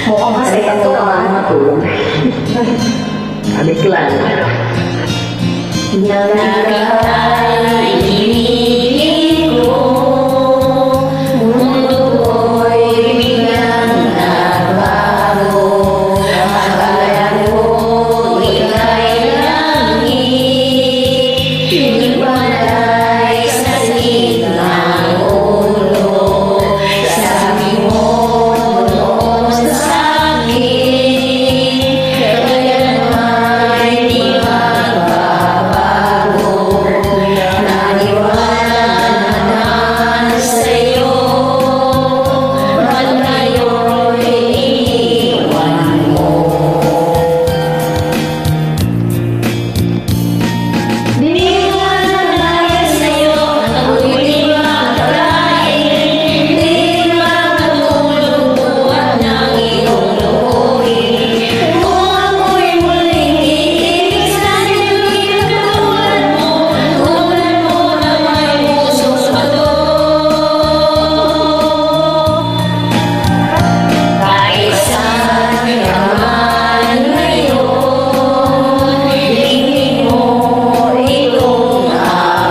Mukhang masaya to matulog. Kami klan. Nagkakaibig ko, mundo ko'y biglang nagbago. Akala ko ika'y langit, ibalay sa gitnang ulo. Sabi mo noon sa akin, kaya naman di magbabago. Naniwala naman sa'yo, ba't ngayon iniwan mo? Di magkakaya sa'yo, ako'y di makakain. Di makatulog buwan ng iyong lukuhin. Kung ako'y muling iibig, sana'y maging katulad mo na may pusong bato. Kahit saan ka man ngayon, dinig mo itong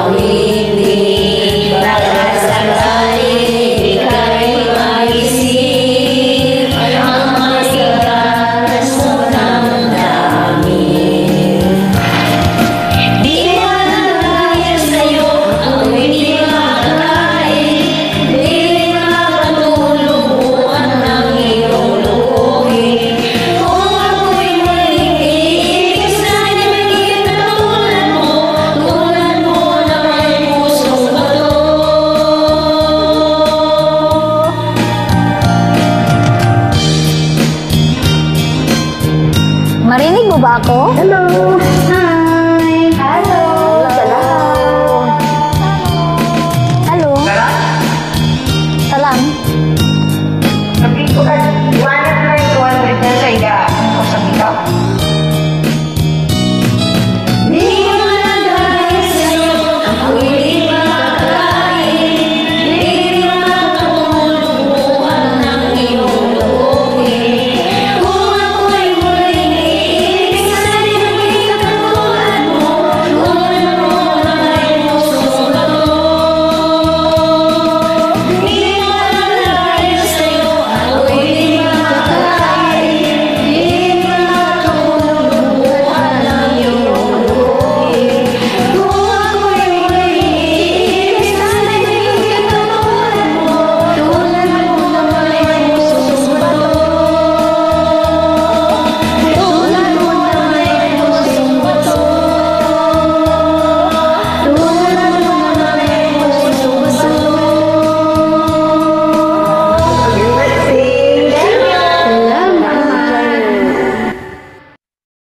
awitin. Baka sakaling ika'y maisip ang matigas mo damdamin. Di magkakaya sa'yo, ako'y di makakain. Di makatulog buwan ng iyong lukuhin. Kung ako'y muling iibig, sana'y maging katulad mo na may pusong bato. Marinig mo ba ako? Hello!